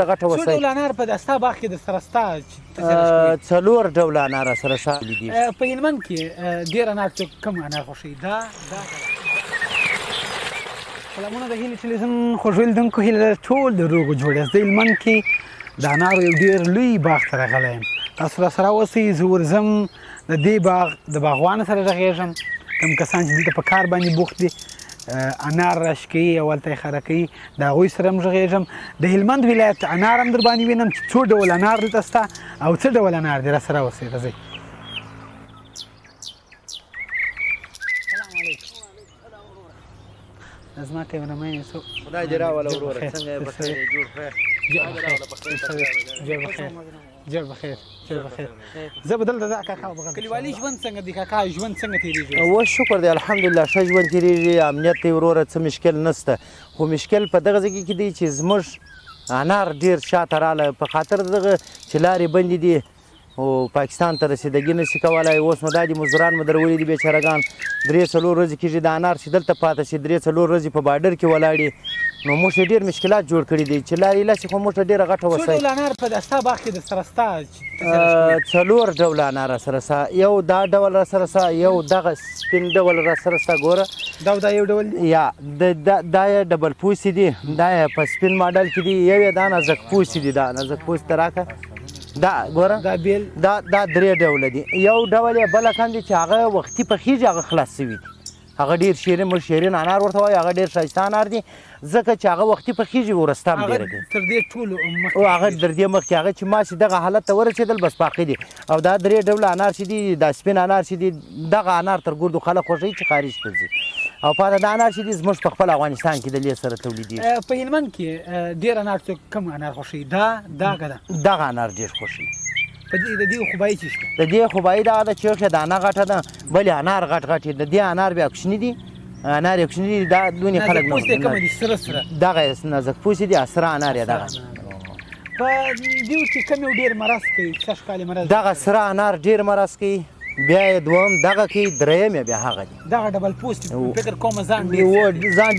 غټه وسایل. څو ډوله انار په ستا باغ کې درسره شته؟ 4 ډوله انار سره شامل دي. په هلمند کې ډېر انار کوم انار خوښوي؟ سلامونه د هیلې ټلویزیون خوږو لیدونکو، هیله ټول د روغ جوړ یاست. د هلمند کې د انارو یو ډېر لوی باغ ته راغلی یم. تاسو راسره اوسئ، زه ورځم د دې باغ د باغوانو سره غږېږم. کوم کسان چې دلته په کار باندې بوخت دي، انار راشي کوي او هلته یې خره کوي، د هغوی سره هم غږېږم. د هلمند ولایت انار هم در باندې وینم چې څو ډول انار دلته شته او څه ډول انار دي. راسره اوسئ، راځئ. زما کیمرمین څو خدای دې راوله وروره، څنګه یې بخیر یې جوړ کړی؟ جوړ بخیر. زه به دلته ځه کاکا وبغم. کلیوالي ژوند څنګه دی کاکا؟ ژوند څنګه تېرېږي؟ اوس شکر دی، الحمدلله ښه ژوند تېرېږي، امنیت دی وروره، څه مشکل نشته. خو مشکل په دغه ځای کې دی چې زموږ انار ډېر شاته راغله په خاطر دغه چې لارې بندې دي او پاکستان ته رسیدګي نشي کولی. اوس نو دا دي مزدوران مو درولي دي بېچارهګان، 3-4 ورځې کېږي د انار چې دلته پاته شي، 3-4 ورځې په بارډر کې ولاړې. نو موږ یې ډېر مشکلات جوړ کړي دي چې لارې لاسې خو موږ ته ډېره غټه وسایل. څو ډوله انار په ستا باغ کې درسره شته؟ 4 ډوله انار راسره شته. یو دا ډول راسره شته، یو دغه سپین ډول راسره شته. ګوره دا یو ډول دی؟ یا دا یې ډبل پوستې دي، دا یې په سپین ماډل کې دي. یو یې دا نازک پوستې دي، دا نازک پوست ته راکړه. دا ګوره دا بیل دا 3 ډوله دي. یو ډول یې بله کم دی چې هغه وختي پخېږي، هغه خلاص شوي دي. هغه ډېر شیرین، موږ شیرین انار ورته وایو. هغه ډېر ښایسته انار دي ځکه چې هغه وختي پخېږي، ورسته هم ډېره کوي. تر دې ټولو او هغه تر دې مخکې هغه چې ما چې دغه حالت ته ورسېدل بس پاخه دي. او دا 3 ډوله انار چې دي، دا سپین انار چې دي، دغه انار تر ګردو خلک خوښوي چې خارج ته ځي. او پاته دا انار چې دي زموږ په خپل افغانستان کې د لې سره تولیدېږي. په هلمند کې ډېر انار کوم انار خوښوي؟ دغه انار ډېر خوښوي. د دې خوبایي څه شته؟ د دې خوبایي دغه ده چې یو ښه دانه غټه ده، بلې انار غټ غټ د دې انار بیا کوچني دي. انار یې کوچني دي، دا دونې خلک نه پوستې کومه دي؟ سره دغه نازک پوستې دي، سره انار یې دغه. په دې کې کوم یو ډېر مرض کوي؟ سږ کال یې مرض دغه سره انار ډېر مرض کوي. بیا یې دوم دغه کوي، دریم یې بیا هغه دي. دغه ډبل پوست فکر کوم ځان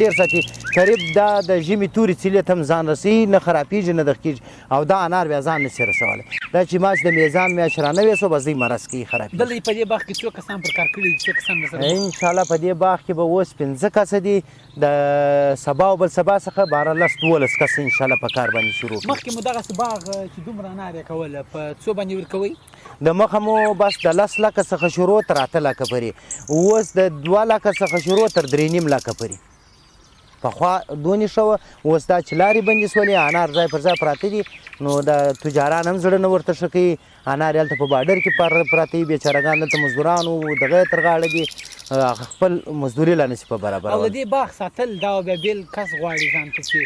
ډېر ساتي. قریب دا د ژمي تورې څیلې ته هم ځان رسوي، نه خرابېږي نه دغه کېږي. او دا انار بیا ځان نشي رسولی. دا چې ما چې د میزان میاشت رانوې سو بس دوی مرض کوي، خرابېږي. دلته په دې باغ کې څو کسان پر کار کړي دي؟ څو کسان درسره؟ انشاءالله په دې باغ کې به اوس 5 کسه دي. د سبا او بل سبا څخه 12-12 کسه انشاءالله په کار باندې شروع کړي. مخکې مو دغسې باغ چې دومره انار یې کوله په څو باندې ورکوئ؟ د مخه مو بس د 10 لکه څخه شروع تر 8 لکه پورې. اوس د 2 لکه څخه شروع تر 3.5 لکه پورې. پخوا دونې ښه وه، اوس دا چې لارې بندې شولې، انار ځای پر ځای پراته دي. نو د تجاران هم زړه نه ورته ښه کوي. انار یې هلته په بارډر کې پراته وي، بېچارهګان دلته مزدوران و دغه یې تر غاړه دي، خپل مزدوري لا نشي په برابر. او د دې باغ ساتل دا بیا بېل کس غواړي ځان ته چې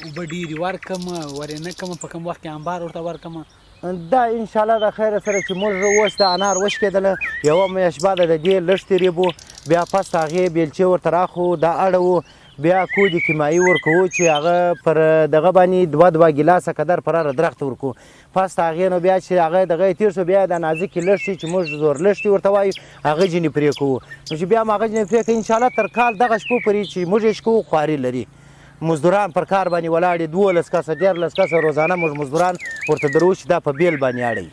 اوبه ډېرې ورکړم، ورې نه کړم، په کوم وخت کې انبار ورته ورکړم. دا انشاءالله د خیره سره چې موږ اوس د انار وشکېدله، یوه میاشت بعده د دې لږ تېرېبو، بیا پس د هغې بیلچې ورته راخو، دا اړوو، بیا کودي کیمایي ورکوو چې هغه پر دغه باندې 2 ګیلاسه قدر پر هره درخت ورکوو. پس د هغې نو بیا چې هغه دغه یې تېر شو، بیا د نازکې لښتې چې موږ زور لښتې ورته وایو، هغه ځینې پرې کوو. نو چې بیا هم هغه ځینې پرې کوو انشاءالله تر کال دغه شپو پورې چې موږ یې شکوو خواري لري. مزدوران پر کار باندې ولاړ دي، 12 کسه 13 کسه روزانه موږ مزدوران ورته درو چې دا په بیل باندې اړوي.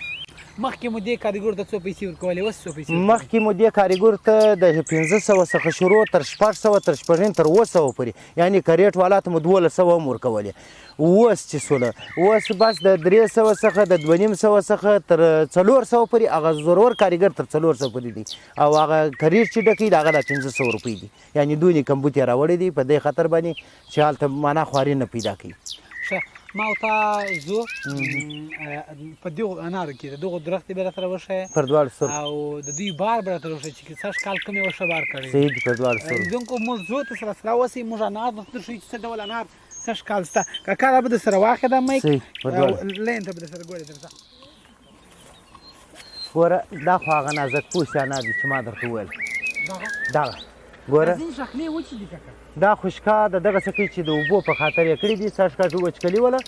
مخکې مو دې کاریګور ته څو پیسې ورکولې؟ اوس څو پیسې؟ مخکې مو دې کاریګور ته د 500 څخه شروع تر 600 تر 6 تر 800 پورې، یعنې کریټ والا ته مو 1200 هم ورکولې. اوس چې سوله اوس بس د 300 څخه د 2.5 څخه تر 400 پورې هغه زورور کاریګر تر 400 پورې دی. او هغه کریټ چې ډکوي د هغه د 500 روپۍ دي. یعنې دونې کمبوت یې راوړی دی په دې خاطر باندې چې هلته معنا خواري نه پیدا کوي. ما او تا زو په دغو انارو کې د دغو درختې به راته راوښیې پر 200 او د دوی بار به راته راوښیې چې سږ کال کوم یې وښه بار کړی؟ صحیح دي، پر 200. لیدونکو موږ زو ته سره اوسئ، موږ انار درته ښیو چې څه ډول انار سږ کال شته. کاکا دا به درسره واخلم میک، لین ته به درسره ګورې درځه. ګوره دا خو هغه نازک پوستې انار دي چې ما درته وویل. دغه ګوره ځینې شخلې وچې دي کاکا. دا خوشکا د دغه څه کوي چې د اوبو په خاطر یې کړي دي. سږ کال وچکلي وله،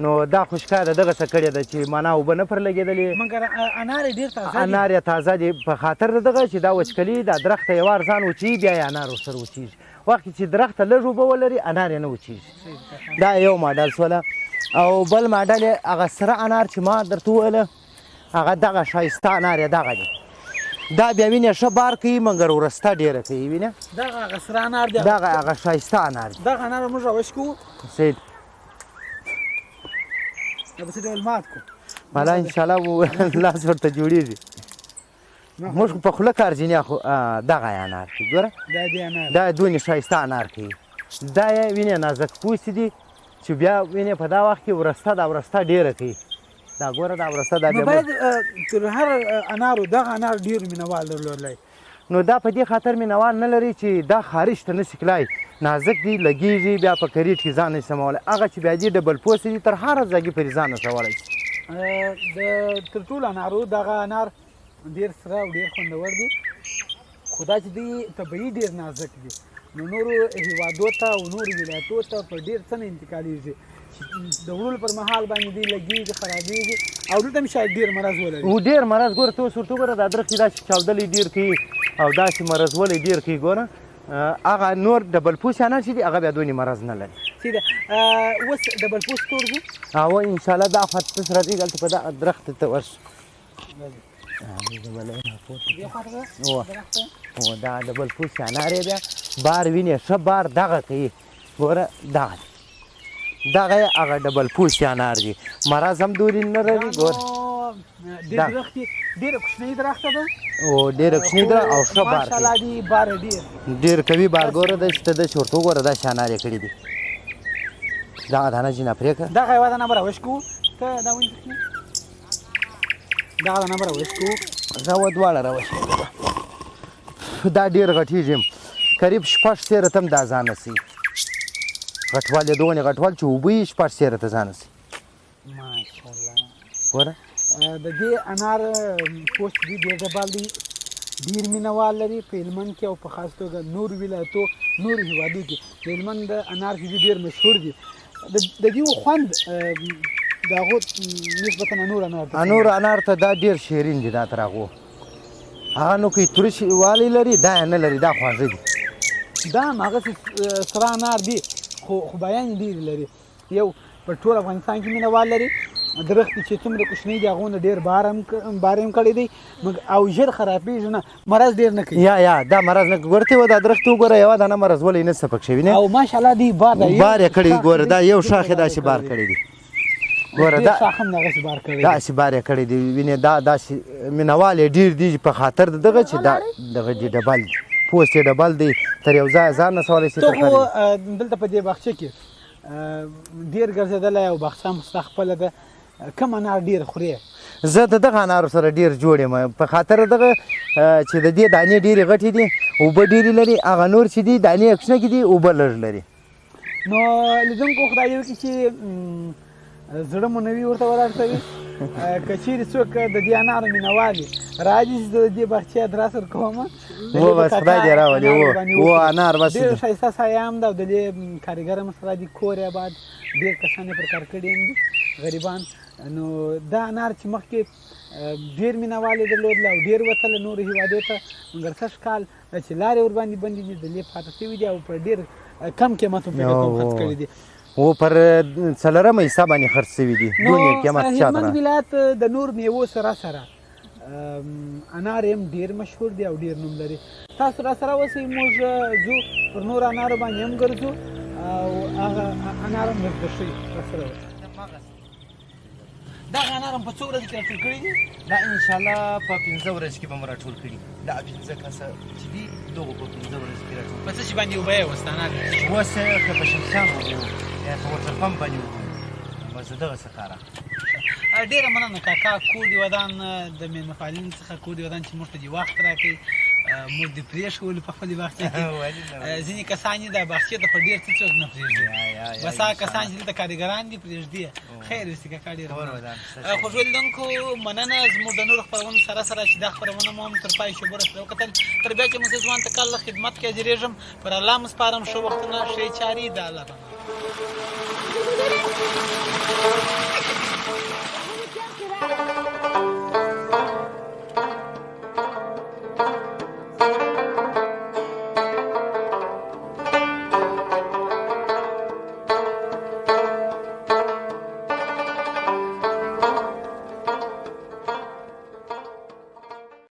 نو دا خوشکا د دغه څه کړې ده چې معنا اوبه نه پر لګېدلې. مګر انار یې ډېر تازه دي. انار یې تازه دي په خاطر د دغه چې دا وچکلي دا درخت یې وار ځان وچېږي، بیا یې انار ورسره وچېږي. وخت چې درخت ته لږ اوبه ولري انار یې نه وچېږي. دا یو ماډل شوله. او بل ماډل یې هغه سره انار چې ما درته وویله هغه دغه ښایسته انار یې دغه دی دا بیا وینې ښه بار کوي مګر ورسته ډېره کوي وینې دغه هغه سره انار دی دغه هغه ښایسته انار دی دغه انار موږ راوش کوو صحیح دا به څه ډول مات کړو مالا انشاءالله لاس ورته جوړېږي موږ خو په خوله کارجینیا خو دغه یې انار کوي ګوره دا دی انار دا دونې ښایسته انار کوي دا یې وینې نازک پوستې دي چې بیا وینې په دا وخت کې ورسته دا ورسته ډېره کوي دا ګوره دا ورسته دا نو بیا باید تر هر انارو دغه انار ډېر مینهوال درلودلی نو دا په دې خاطر مینهوال نه لري چې دا خارج ته نشي تللی نازک دي لګېږي بیا په کریټ کې ځان نشي سمولی هغه چې بیا دي ډبل پوستې دي تر هر ځای پورې ځان رسولی شي د تر ټولو انارو دغه انار ډېر سره او ډېر خوندور دي خو دا چې دی طبیعي ډېر نازک دي نو نورو هېوادو ته او نورو ولایتو ته په ډېر څه نه انتقالېږي چې د وړلو پر مهال باندې دی لګېږي خرابېږي او دلته مې شاید ډېر مرض ولري او ډېر مرض ګوره ته اوس ورته وګوره دا درخت چې داسې چاودلی ډېر کوي او داسې مرضولی ډېر کوي ګوره هغه نور ډبل پوست انار چې دي هغه بیا دونې مرض نه لري سیده اوس ډبل پوست تور ځو او انشاءالله دا خوا ته راځي دلته په دا درخت ته ورشو او دا ډبل پوست انار یې بیا بار وینې ښه بار دغه کوي ګوره دغه دغه یې هغه ډبل پوست انار دي مرض هم دورې نه لري ګوره دې درخت ډېره کوچنۍ درخته ده او ډېره کوچنۍ ده او ښه بار کوي ماشاءالله دي بار ډېر کوي بار ګوره داسې ته داسې ورته وګوره داسې انار یې کړي دي دغه دانه جینه پرېږده دغه یوه دانه به راوش کوو ته دا ونیسه دغه دانه به راوش کوو دا و دواړه راوشي دا ډېر غټېږي قریب شپږ سیره ته هم دا ځان رسوي غټوال یې دغونې غټوال چې اوبه یې شپږ سیره ته ځان رسوي ماشاءالله ګوره د دې انار پوست دي ډېر ډبل دي ډېر مینهوال لري په هلمند کې او په خاص توګه نورو ولایتو نورو هېوادو کې د هلمند د انار چې دي ډېر مشهور دي د دې خوند د هغو نسبتا نور انار ته نور انار ته دا ډېر شیرین دي دا تر هغو هغه نو کوي ترش والی لري دا یې نه لري دا خواږه دي دا هماغسې سره انار دي خو بیان یې ډېرې لري یو په ټول افغانستان کې مینهوال لري درخت چې څومره کوچنی دي هغونه ډېر بار هم کړی دی او ژر خرابېږي نه مرض ډېر نه کوي یا دا مرض نه ګورتې و دا درخت وګوره یوه دانه مرض ولی نه څه پکښې وینې او ماشاءالله دی بار یې کړی ګوره دا یو شاخ یې داسې بار کړی دی ګوره دا شاخ هم دغسې بار کړی دی داسې بار یې کړی دی وینې دا داسې مینهوال یې ډېر دي په خاطر د دغه چې دا دغه دي ډبل دی پوست یې ډبل دی تر یو ځایه ځان رسولی شي ته خو دلته په دې باغچه کې ډېر ګرځېدلی او باغچه هم ستا خپله ده کوم انار ډېر خورې زه د دغه انارو سره ډېر جوړ یم په خاطر دغه چې د دې دانې ډېرې غټې دي اوبه ډېرې لري هغه نور چې دي دانې یې کوچنکې دي اوبه لږ لري نو لیدونکو خدای دې وکړي چې زړه مو نه وي ورته ورسوي که چیرې څوک د دې انارو مینهوال وي راځي چې د دې باغچې ادرس ورکوم و بس خدای دې راولي و انار بس ډېر ښایسته سایه هم ده او د دې کارګر هم سره دي کور یې آباد ډېر کسان یې پر کار کړي هم دي غریبان نو دا انار چې مخکې ډېر مینهوال یې درلودله او ډېر وتله نورو هېوادو ته مګر سږ کال چې لارې ورباندې بندې دي د لې پاته شوي دي او په ډېر کم قیمت پرې خرڅ کړي دي و پر څلورمه حصه باندې خرڅ شوي دي دونې قیمت چاته هلمند ولایت د نور میوو سره سره انار هم ډېر مشهور دی او ډېر نوم لري تاسو را سره اوسئ موږ ځو پر نور انارو باندې هم ګرځو او هغه انار هم زده ښیي را سره اوسئ دغه انار هم په څو ورځو کې راټول کړي دي دا انشاءالله په 15 ورځو کې به مو راټول کړي دا 15 کسه چې دي دغو په 15 ورځو کې راټول په څه شي باندې اوبه یې اوس انار اوس که په شمشان وبو یا په وټر پمپ باندې وبو بس دغسې کاره ډېره مننه کاکا کور دې ودان د مېلمه پالنې څخه کور دې ودان چې موږ ته دې وخت راکوي موږ دې پرېښولو په خپلې باغچې کې ځینې کسان یې دا باغچې ته په ډېر څه څوک نه پرېږدي بس هغه کسان چې دلته کارګران دي پرېږدي خیر وستې کاکا ډېره مننه خوږو لیدونکو مننه زموږ د نورو خپرونو سره سره چې دا خپرونه مو هم تر پای شوبه رسېدل وکتل تر بیا چې موسی ځوان ته کال خدمت کې حاضرېږم پر الله مو سپارم ښه وختونه ښې چارې د الله په